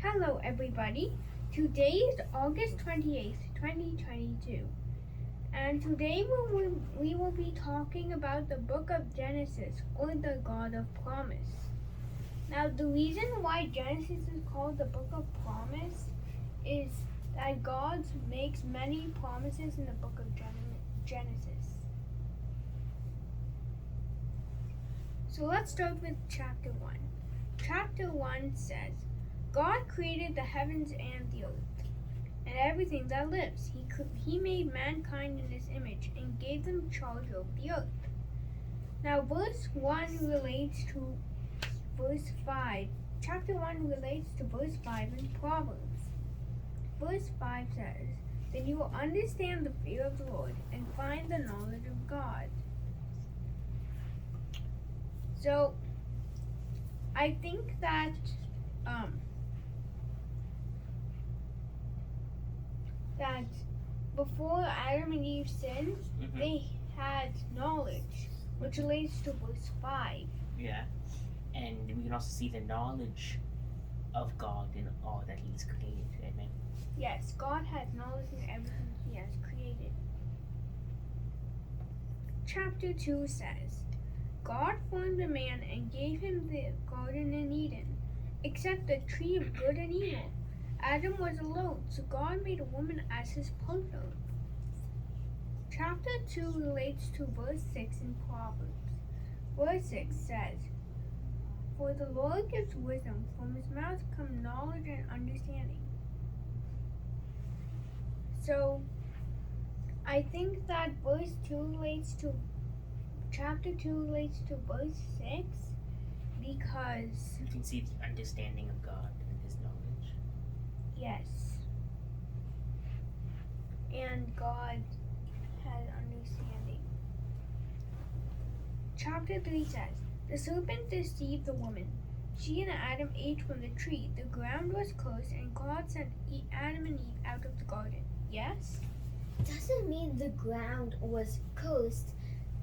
Hello, everybody. Today is August 28th, 2022. And today we will be talking about the book of Genesis, or the God of Promise. Now, the reason why Genesis is called the book of promise is that God makes many promises in the book of Genesis. So let's start with chapter 1. Chapter 1 says, God created the heavens and the earth, and everything that lives. He made mankind in his image and gave them charge over the earth. Now, verse 1 relates to verse 5. Chapter 1 relates to verse 5 in Proverbs. Verse 5 says, Then you will understand the fear of the Lord and find the knowledge of God. So, I think that before Adam and Eve sinned, they had knowledge, which relates to verse 5. Yeah, and we can also see the knowledge of God in all that He's created. Amen. Yes, God has knowledge in everything He has created. Chapter 2 says, God formed a man and gave him the garden in Eden, except the tree of good and evil. Adam was alone, so God made a woman as his partner. Chapter 2 relates to verse 6 in Proverbs. Verse 6 says, For the Lord gives wisdom, from his mouth come knowledge and understanding. So, I think that verse 2 relates to, chapter 2 relates to verse 6 because you can see the understanding of God and His knowledge. Yes. And God had understanding. Chapter 3 says, The serpent deceived the woman. She and Adam ate from the tree. The ground was cursed, and God sent Adam and Eve out of the garden. Yes? Doesn't mean the ground was cursed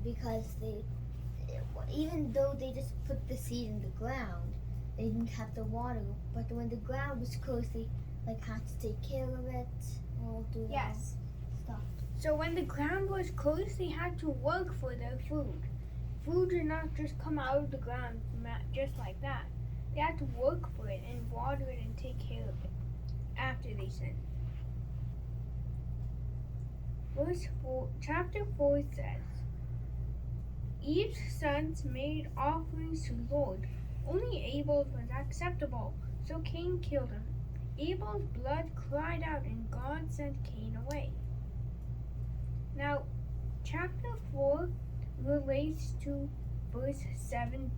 because even though they just put the seed in the ground, they didn't have the water. But when the ground was cursed, they had to take care of it, all do Yes. stuff. So when the ground was cursed, they had to work for their food. Food did not just come out of the ground just like that. They had to work for it and water it and take care of it after they sinned. Chapter 4 says, Eve's sons made offerings to the Lord. Only Abel's was acceptable, so Cain killed him. Abel's blood cried out, and God sent Cain away. Now, chapter 4 relates to verse 7.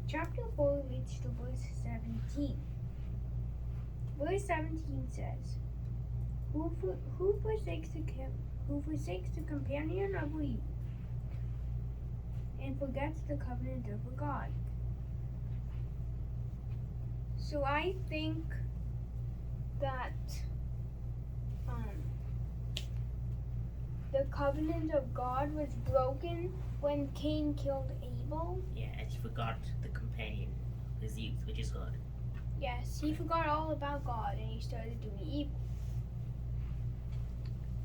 Chapter 4 relates to verse 17. Verse 17 says, Who forsakes the companion of youth and forgets the covenant of a God. So I think that the covenant of God was broken when Cain killed Abel. Yeah, and he forgot the companion of his youth, which is God. Yes, he forgot all about God and he started doing evil.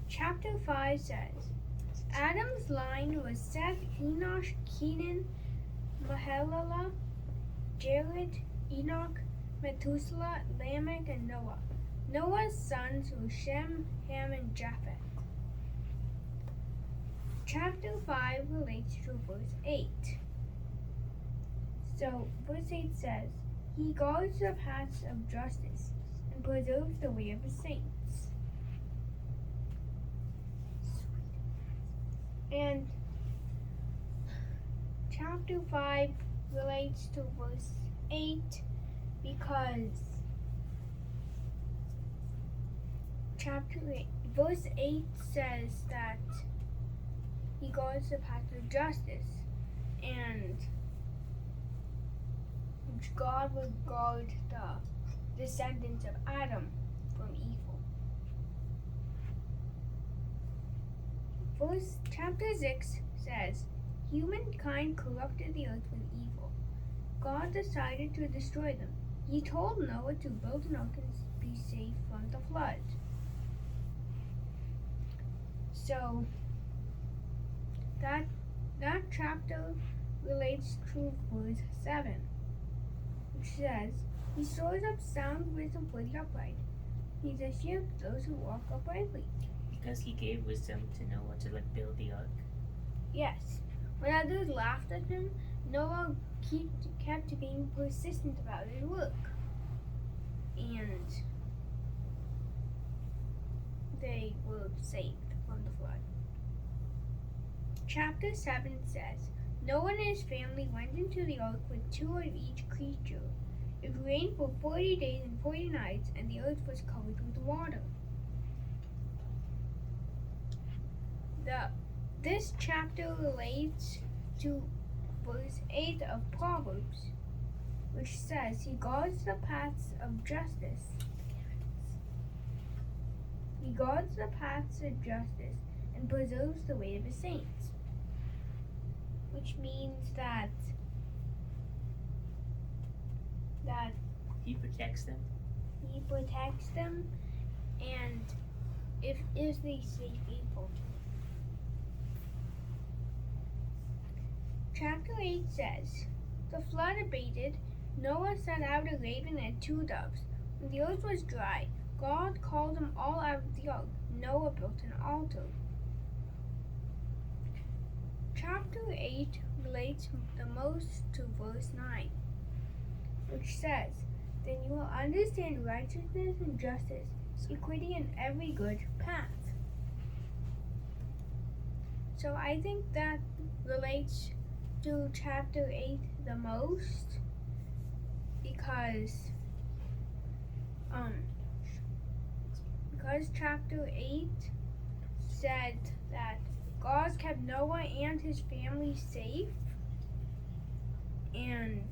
Chapter 5 says, Adam's line was Seth, Enosh, Kenan, Mahalalel, Jared, Enoch, Methuselah, Lamech, and Noah. Noah's sons were Shem, Ham, and Japheth. Chapter 5 relates to verse 8. So, verse 8 says, He guards the paths of justice and preserves the way of his saints. And chapter 5 relates to verse 8 because verse 8 says that He guards the path of justice, and God will guard the descendants of Adam from evil. Chapter 6 says, Humankind corrupted the earth with evil. God decided to destroy them. He told Noah to build an ark and be safe from the flood. So that chapter relates to verse 7, which says, He stores up sound wisdom for the upright. He's a shield to those who walk uprightly. Because he gave wisdom to Noah to build the ark. Yes. When others laughed at him, Noah kept being persistent about his work. And they were saved from the flood. Chapter 7 says, Noah and his family went into the ark with 2 of each creature. It rained for 40 days and 40 nights, and the earth was covered with water. This chapter relates to verse 8 of Proverbs, which says, He guards the paths of justice. He guards the paths of justice and preserves the way of his saints. Which means that he protects them. He protects them, and if they stay faithful to him. Chapter 8 says, The flood abated. Noah sent out a raven and 2 doves. When the earth was dry, God called them all out of the ark. Noah built an altar. Chapter 8 relates the most to verse 9, which says, Then you will understand righteousness and justice, equity and every good path. So I think that relates to chapter 8 the most because chapter 8 said that God kept Noah and his family safe, and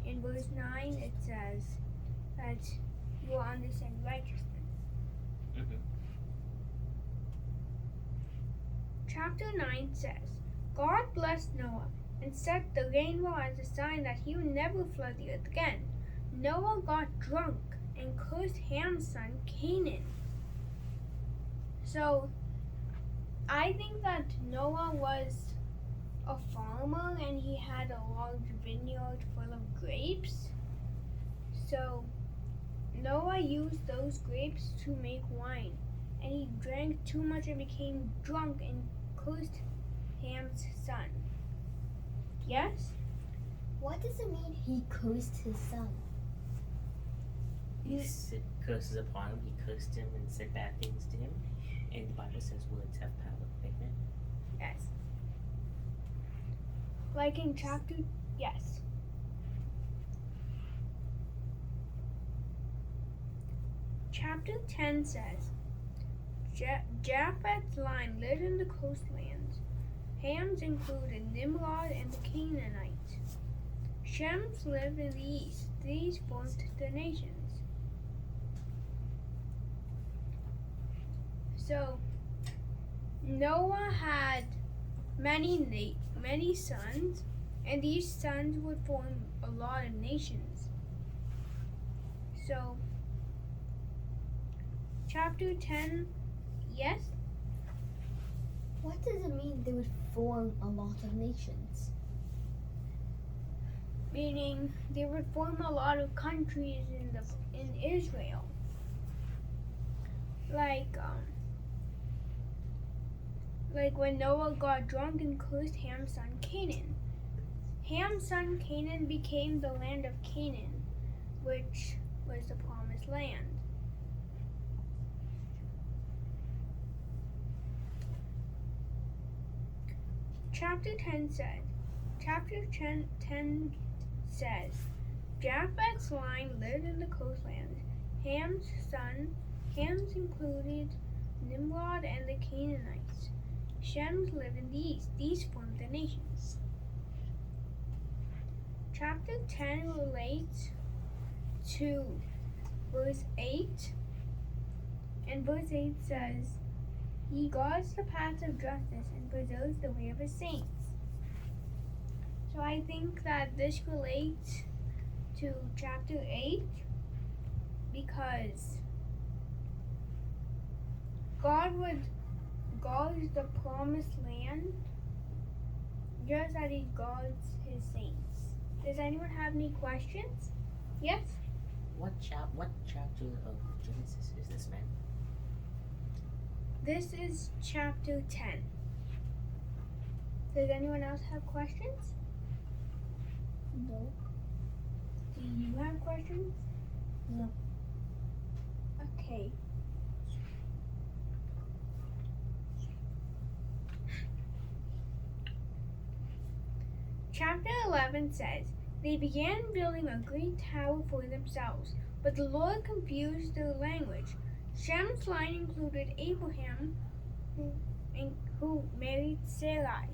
in verse 9 it says that you will understand righteousness. Chapter 9 says, God blessed Noah and set the rainbow as a sign that he would never flood the earth again. Noah got drunk and cursed Ham's son Canaan. So I think that Noah was a farmer and he had a large vineyard full of grapes. So Noah used those grapes to make wine, and he drank too much and became drunk and cursed Ham's son. Yes? What does it mean he cursed his son? He said curses upon him. He cursed him and said bad things to him. And the Bible says words have power. Amen. Yes. Like in chapter, yes. Chapter 10 says, Japheth's line lived in the coastlands. Ham's included Nimrod and the Canaanites. Shem's lived in the east. These formed the nations. So Noah had many sons, and these sons would form a lot of nations. So chapter 10, yes? What does it mean they would form a lot of nations? Meaning they would form a lot of countries in Israel. Like when Noah got drunk and cursed Ham's son Canaan. Ham's son Canaan became the land of Canaan, which was the promised land. Chapter 10 says, Japheth's line lived in the coastlands. Ham's included Nimrod and the Canaanites. Shem's lived in the east. These formed the nations. Chapter 10 relates to verse 8. And verse 8 says, He guards the paths of justice and preserves the way of his saints. So I think that this relates to chapter 8 because God guards the promised land just as he guards his saints. Does anyone have any questions? Yes? What chapter of Genesis is this, man? This is chapter 10. Does anyone else have questions? No. Do you have questions? No. Okay. Chapter 11 says, they began building a great tower for themselves, but the Lord confused their language. Shem's line included Abraham, who married Sarai.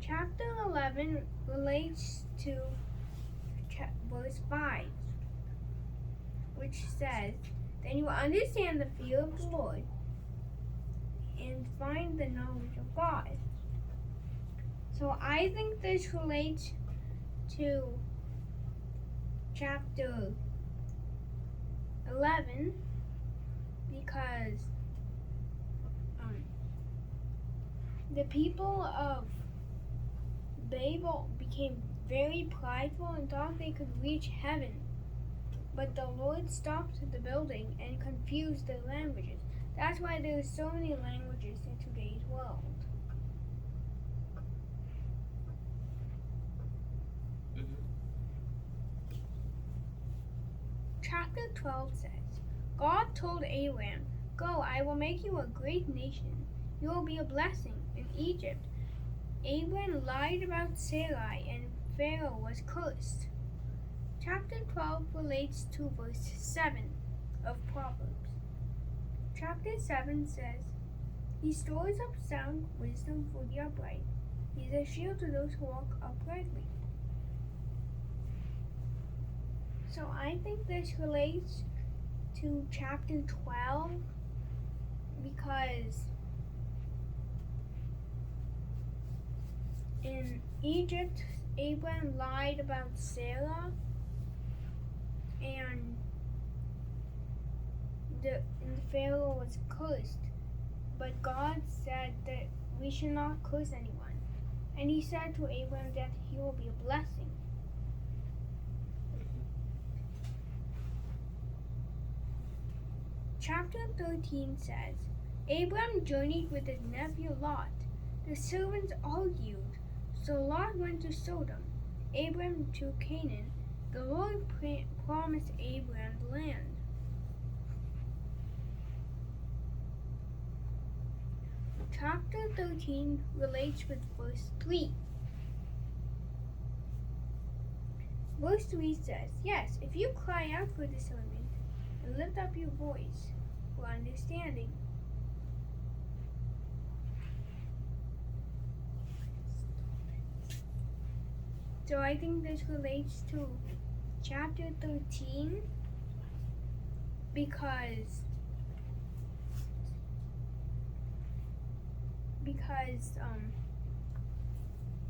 Chapter 11 relates to verse 5, which says, then you will understand the fear of the Lord and find the knowledge of God. So I think this relates to chapter 11 because the people of Babel became very prideful and thought they could reach heaven. But the Lord stopped the building and confused their languages. That's why there are so many languages in today's world. Chapter 12 says, God told Abraham, go, I will make you a great nation. You will be a blessing in Egypt. Abraham lied about Sarai and Pharaoh was cursed. Chapter 12 relates to verse 7 of Proverbs. Chapter 7 says, he stores up sound wisdom for the upright. He is a shield to those who walk uprightly. So I think this relates to chapter 12 because in Egypt, Abraham lied about Sarah and the Pharaoh was cursed. But God said that we should not curse anyone. And he said to Abraham that he will be a blessing. Chapter 13 says, Abraham journeyed with his nephew Lot. The servants argued, so Lot went to Sodom, Abraham to Canaan. The Lord promised Abraham the land. Chapter 13 relates with verse 3. Verse 3 says, yes, if you cry out for discernment and lift up your voice for understanding. So I think this relates to chapter 13 because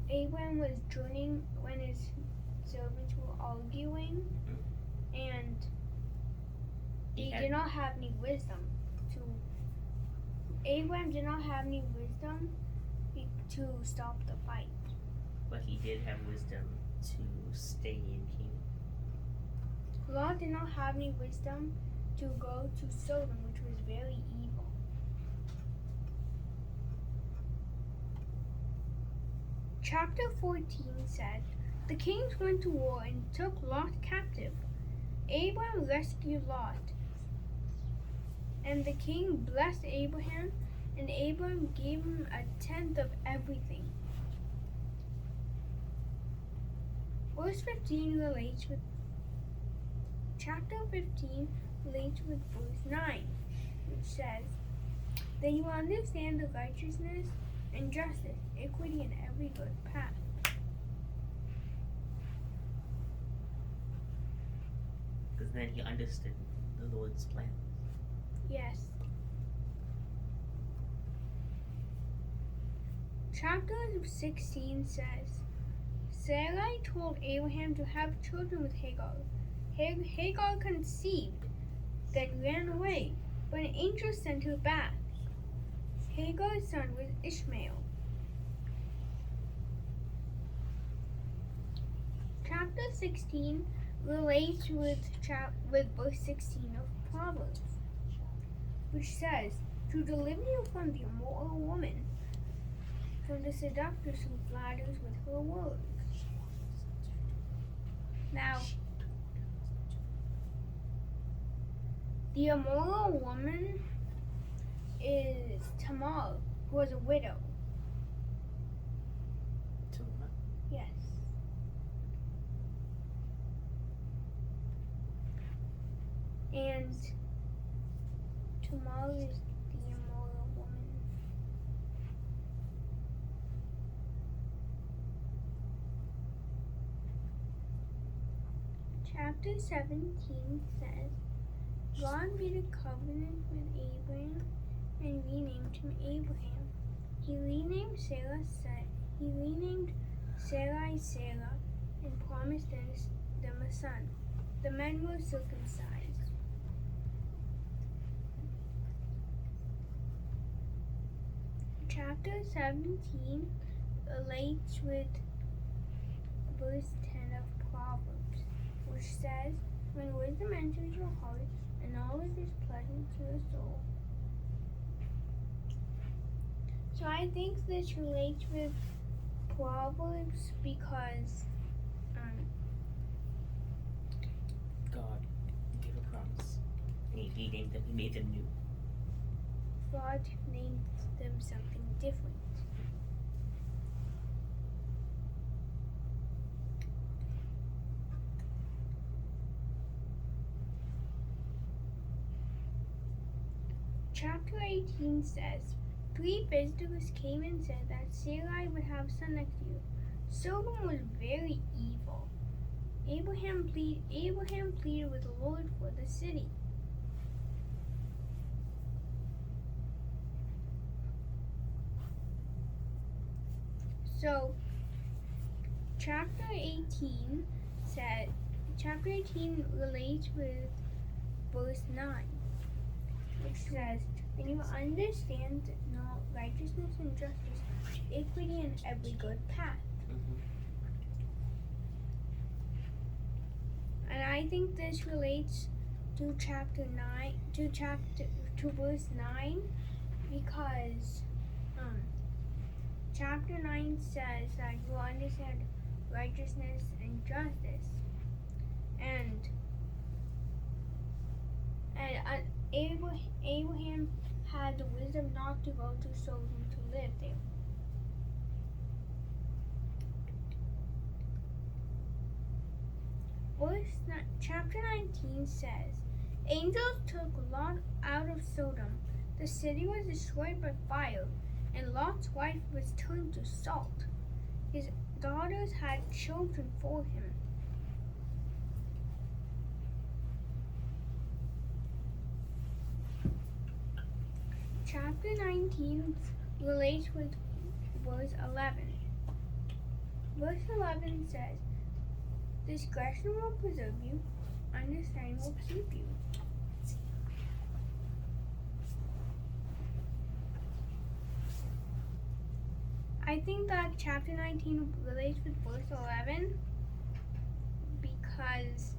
Abraham was journeying when his servants were arguing and he did not have any wisdom Abraham did not have any wisdom to stop the fight. But he did have wisdom to stay in Canaan. Lot did not have any wisdom to go to Sodom, which was very evil. Chapter 14 said, the kings went to war and took Lot captive. Abraham rescued Lot. And the king blessed Abraham, and Abraham gave him 1/10 of everything. Verse 15 relates with chapter 15 relates with verse 9, which says, then you will understand the righteousness and justice, equity, and every good path. Because then he understood the Lord's plan. Yes. Chapter 16 says, Sarai told Abraham to have children with Hagar. Hagar conceived, then ran away, but an angel sent her back. Hagar's son was Ishmael. Chapter 16 relates with verse 16 of Proverbs, which says, "To deliver you from the immoral woman, from the seductress who flatters with her words." Now, the immoral woman is Tamar, who was a widow. Tamar. Yes. And Tamar is the immoral woman. Chapter 17 says, God made a covenant with Abraham and renamed him Abraham. He renamed Sarai Sarah and promised them a son. The men were circumcised. Chapter 17 relates with verse 10 of Proverbs, which says, "When wisdom enters your heart, and knowledge is pleasant to your soul." So I think this relates with Proverbs because God gave a promise. And he named them. He made them new. God named them something different. Chapter 18 says, 3 visitors came and said that Sarai would have a son next year. Sodom was very evil. Abraham pleaded with the Lord for the city. So, chapter 18 relates with verse 9, which says, "And you understand righteousness and justice, equity, and every good path." And I think this relates to to verse 9, because chapter 9 says that you understand righteousness and justice, and Abraham had the wisdom not to go to Sodom to live there. Chapter 19 says, "Angels took Lot out of Sodom. The city was destroyed by fire, and Lot's wife was turned to salt. His daughters had children for him." Chapter 19 relates with verse 11. Verse 11 says, "Discretion will preserve you, understanding will keep you." I think that chapter 19 relates with verse 11 because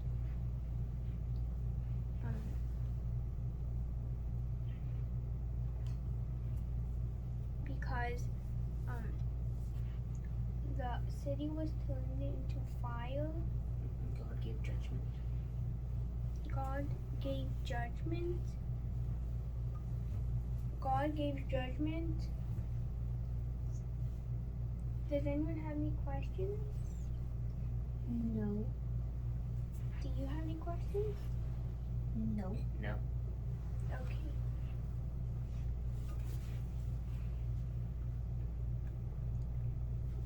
the city was turned into fire. God gave judgment. God gave judgment. God gave judgment. Does anyone have any questions? No. Do you have any questions? No. No. Okay.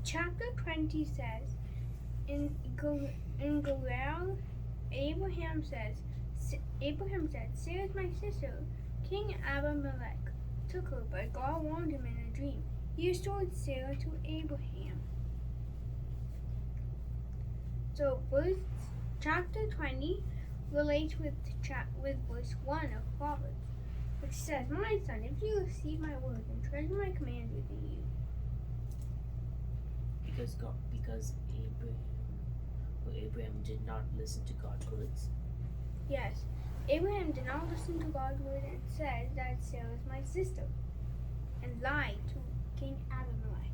Chapter 20 says, in Gerar, Abraham said, "Sarah's my sister." King Abimelech took her, but God warned him in a dream. He restored Sarah to Abraham. So chapter 20 relates with verse 1 of Proverbs, which says, "My son, if you receive my word and treasure my command within you." Because Abraham did not listen to God's words. Yes, Abraham did not listen to God's word and said that Sarah is my sister, and lied to King Abimelech.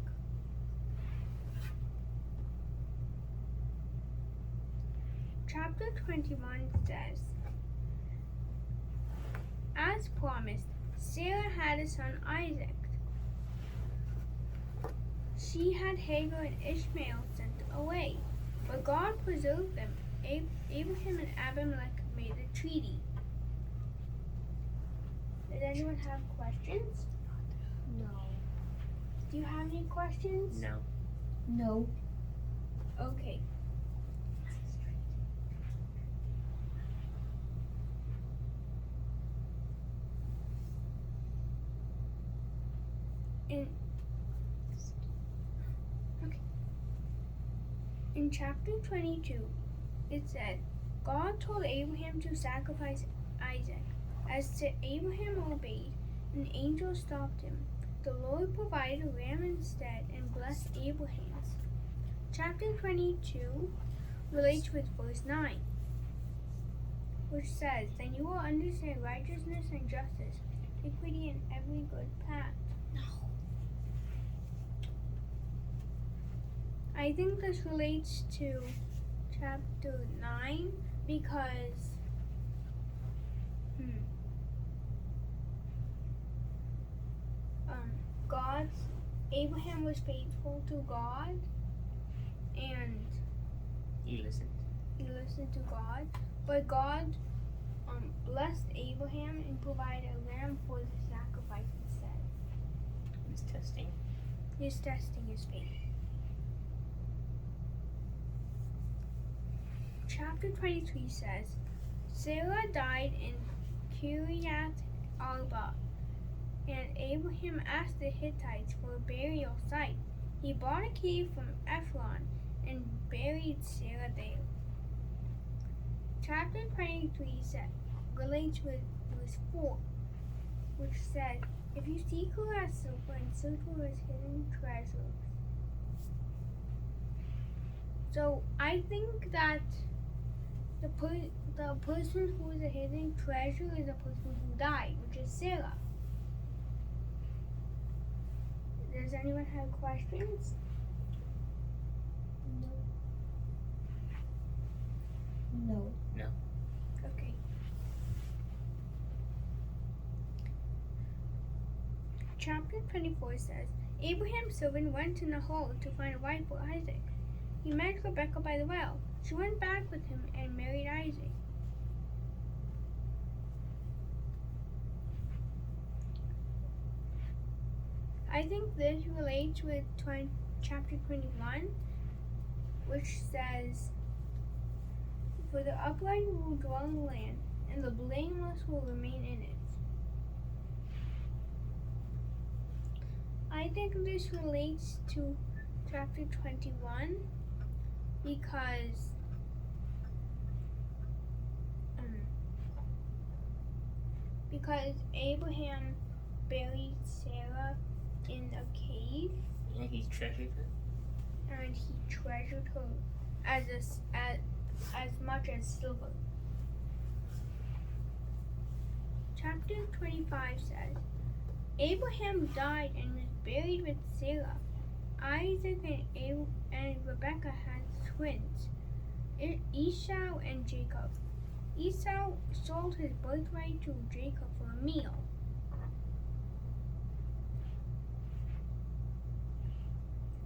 Chapter 21 says, "As promised, Sarah had a son Isaac. She had Hagar and Ishmael sent away, but God preserved them. Abraham and Abimelech made a treaty." Does anyone have questions? No. Do you have any questions? No. No. Okay. In chapter 22, it said, "God told Abraham to sacrifice Isaac. As Abraham obeyed, an angel stopped him. The Lord provided a ram instead and blessed Abraham." Chapter 22 relates with verse 9, which says, "Then you will understand righteousness and justice, equity, and every good path." I think this relates to chapter 9 because Abraham was faithful to God and He listened. he listened to God, but God blessed Abraham and provided a lamb for the sacrifice instead. He's testing. He's testing his faith. Chapter 23 says, "Sarah died in Kiryat Arba, and Abraham asked the Hittites for a burial site. He bought a cave from Ephron and buried Sarah there." Chapter 23 relates with verse 4, which says, "If you seek her as silver and search for his hidden treasures." So I think that the person who is a hidden treasure is a person who died, which is Sarah. Does anyone have questions? No. Okay. Chapter 24 says, "Abraham's servant went to Nahor to find a wife for Isaac. He met Rebekah by the well. She went back with him and married Isaac." I think this relates with chapter 21, which says, "For the upright will dwell in the land, and the blameless will remain in it." I think this relates to chapter 21 because Abraham buried Sarah in a cave, And he treasured her. and he treasured her as much as silver. Chapter 25 says, "Abraham died and was buried with Sarah. Isaac and Rebekah had twins, Esau and Jacob. Esau sold his birthright to Jacob for a meal."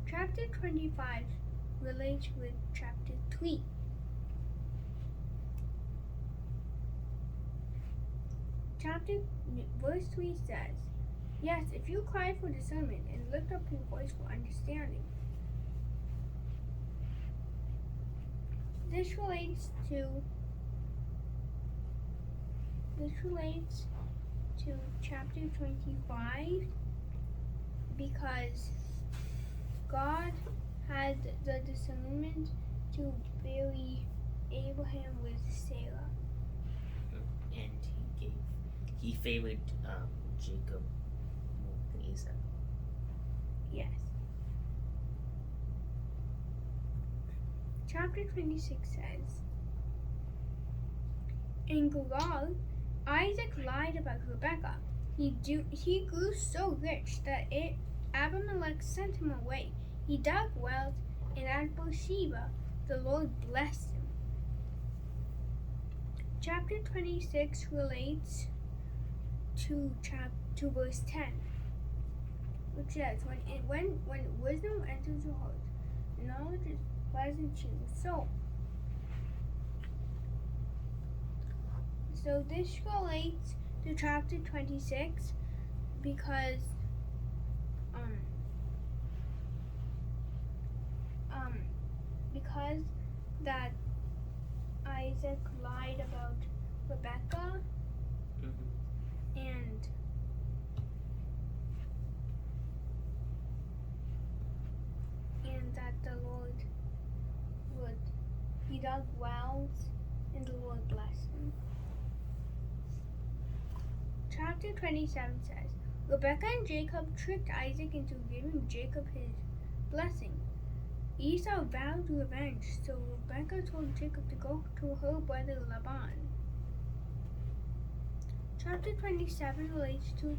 Chapter 25 relates with chapter 3. Verse 3 says, "Yes, if you cry for discernment and lift up your voice for understanding." This relates to chapter 25 because God had the discernment to bury Abraham with Sarah. And he favored Jacob more than Esau. Yes. Chapter 26 says, in Gerar, Isaac lied about Rebekah. He grew so rich that Abimelech sent him away. He dug wells, and at Beersheba, the Lord blessed him. Chapter 26 relates to verse 10, which says, when wisdom enters your heart, knowledge is pleasant to your soul. So this relates to chapter 26 because that Isaac lied about Rebekah and that the Lord he dug wells and the Lord blessed him. Chapter 27 says, Rebekah and Jacob tricked Isaac into giving Jacob his blessing. Esau vowed revenge, so Rebekah told Jacob to go to her brother Laban. Chapter 27 relates to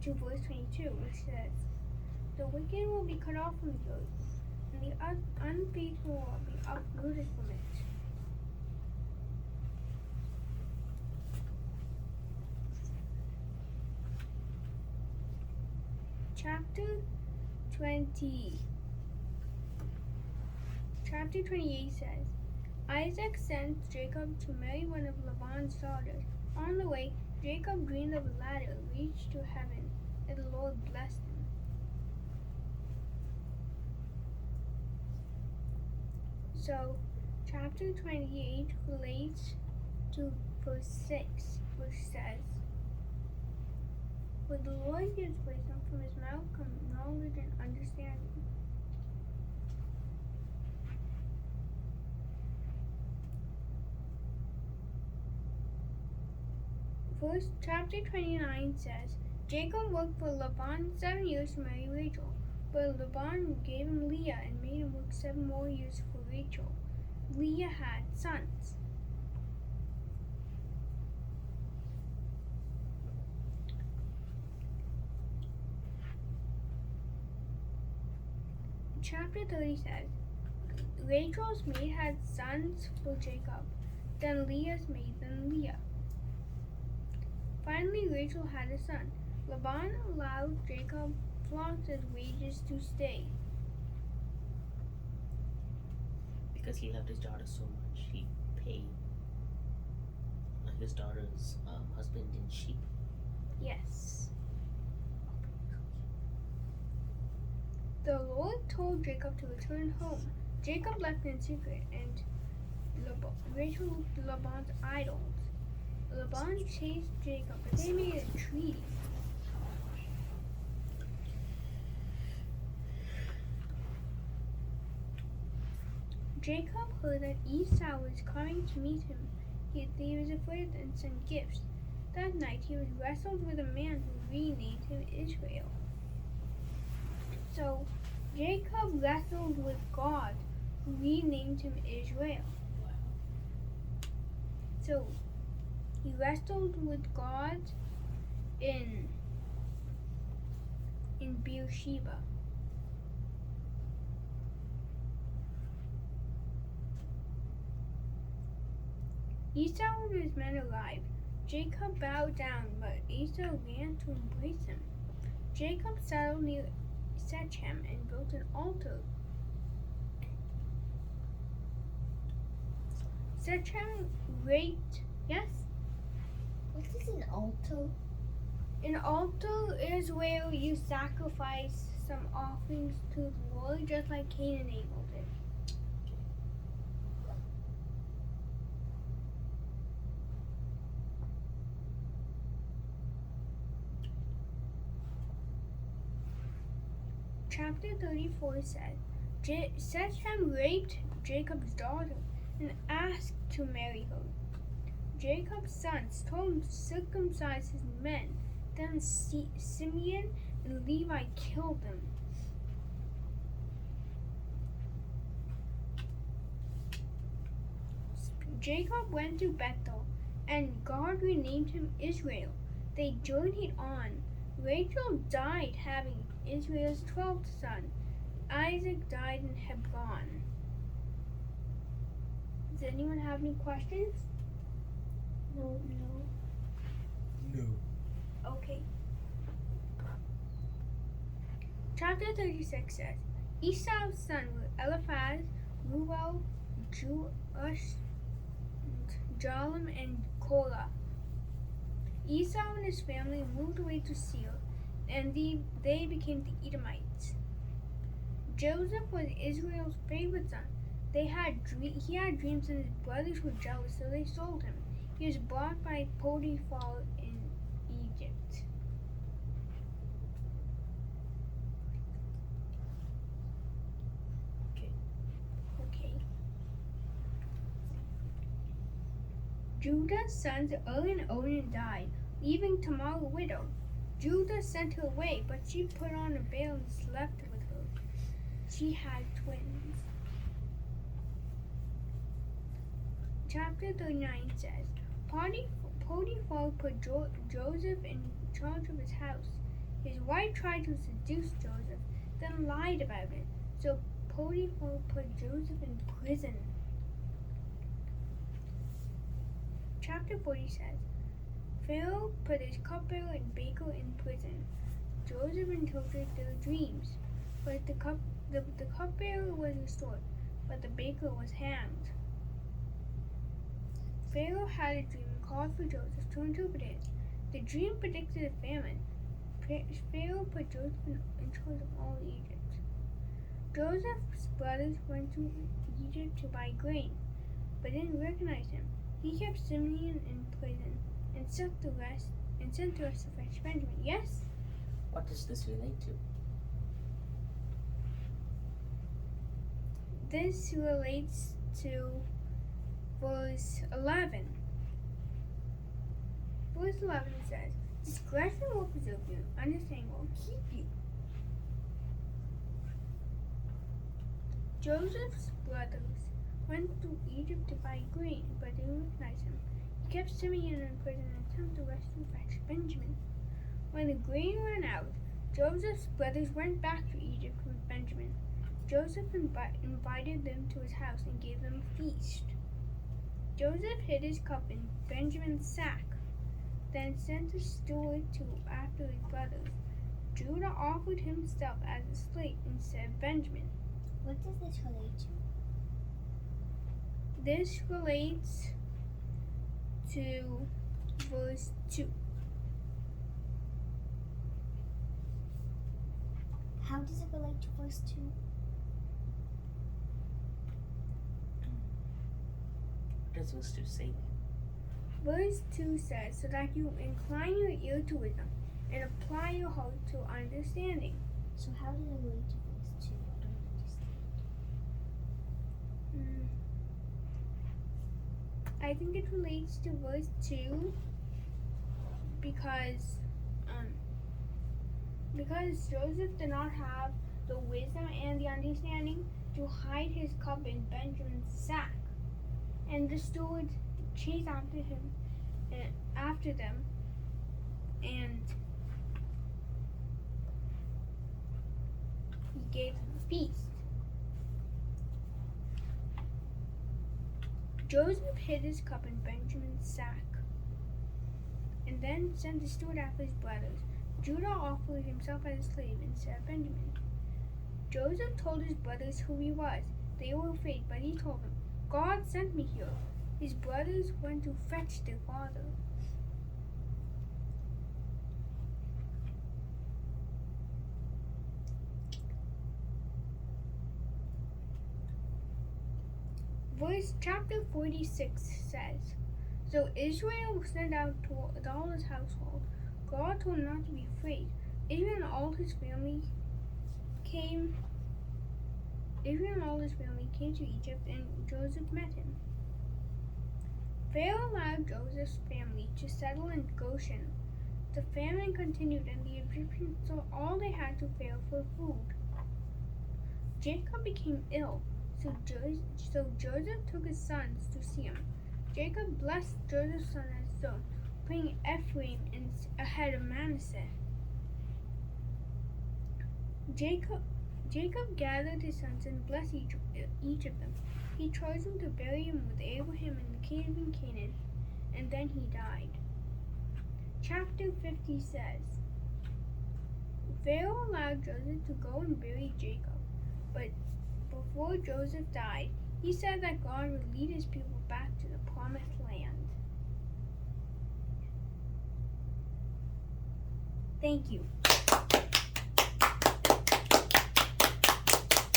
verse 22, which says, the wicked will be cut off from the earth, and the unfaithful will be uprooted from it. Chapter 28 says, Isaac sent Jacob to marry one of Laban's daughters. On the way, Jacob dreamed of a ladder reached to heaven, and the Lord blessed him. So, chapter 28 relates to verse 6, which says, when the Lord gives wisdom, from his mouth come knowledge and understanding. Chapter 29 says, Jacob worked for Laban 7 years to marry Rachel, but Laban gave him Leah and made him work 7 more years for Rachel. Leah had sons. Chapter 30 says, Rachel's maid had sons for Jacob, then Leah's maid, then Leah. Finally, Rachel had a son. Laban allowed Jacob flocks as wages to stay. Because he loved his daughter so much, he paid his daughter's husband in sheep. Yes. The Lord told Jacob to return home. Jacob left in secret, and Rachel looked at Laban's idols. Laban chased Jacob, but they made a treaty. Jacob heard that Esau was coming to meet him. He was afraid and sent gifts. That night he was wrestled with a man who renamed him Israel. So Jacob wrestled with God, who renamed him Israel. So he wrestled with God in Beersheba. Esau and his men arrived. Jacob bowed down, but Esau ran to embrace him. Jacob settled near Shechem and built an altar. Shechem raped. Yes? What is an altar? An altar is where you sacrifice some offerings to the Lord, just like Cain and Abel did. Chapter 34 says, Shechem raped Jacob's daughter and asked to marry her. Jacob's sons told him to circumcise his men. Then Simeon and Levi killed them. Jacob went to Bethel, and God renamed him Israel. They journeyed on. Rachel died having Israel's 12th son. Isaac died in Hebron. Does anyone have any questions? No. No. Okay. Chapter 36 says, Esau's sons were Eliphaz, Reuel, Jeush, Jalam, and Korah. Esau and his family moved away to Seir, and they became the Edomites. Joseph was Israel's favorite son. He had dreams, and his brothers were jealous, so they sold him. He was bought by Potiphar in Egypt. Okay. Judah's sons Er and Onan died, leaving Tamar a widow. Judah sent her away, but she put on a veil and slept with her. She had twins. Chapter 39 says, Potiphar put Joseph in charge of his house. His wife tried to seduce Joseph, then lied about it. So Potiphar put Joseph in prison. Chapter 40 says, Pharaoh put his cupbearer and baker in prison. Joseph interpreted their dreams, but the cupbearer was restored, but the baker was hanged. Pharaoh had a dream and called for Joseph to interpret it. The dream predicted a famine. Pharaoh put Joseph in charge of all Egypt. Joseph's brothers went to Egypt to buy grain, but didn't recognize him. He kept Simeon in prison and sent the rest to fetch Benjamin. Yes? What does this relate to? This relates to verse 11. Verse 11 says, Discretion will preserve you, understanding will keep you. Joseph's brothers went to Egypt to buy grain, but didn't recognize him. He kept Simeon in prison and sent the rest to fetch Benjamin. When the grain ran out, Joseph's brothers went back to Egypt with Benjamin. Joseph invited them to his house and gave them a feast. Joseph hid his cup in Benjamin's sack, then sent a steward after his brothers. Judah offered himself as a slave instead of Benjamin. What does this relate to? This relates to verse 2. How does it relate to verse 2? What does verse 2 say then? Verse 2 says, So that you incline your ear to wisdom and apply your heart to understanding. So how does it relate to verse 2? I don't understand. I think it relates to verse 2 because Joseph did not have the wisdom and the understanding to hide his cup in Benjamin's sack. And the steward chased after them, and he gave them a feast. Joseph hid his cup in Benjamin's sack, and then sent the steward after his brothers. Judah offered himself as a slave instead of Benjamin. Joseph told his brothers who he was. They were afraid, but he told them, God sent me here. His brothers went to fetch their father. Chapter 46 says, So Israel sent out to all his household. God told him not to be afraid. Israel and all his family came Israel and all his family came to Egypt, and Joseph met him. Pharaoh allowed Joseph's family to settle in Goshen. The famine continued, and the Egyptians saw all they had to Pharaoh for food. Jacob became ill, so Joseph took his sons to see him. Jacob blessed Joseph's son as his own, putting Ephraim ahead of Manasseh. Jacob gathered his sons and blessed each of them. He chose them to bury him with Abraham in the cave in Canaan, and then he died. Chapter 50 says, Pharaoh allowed Joseph to go and bury Jacob, but before Joseph died, he said that God would lead his people back to the promised land. Thank you.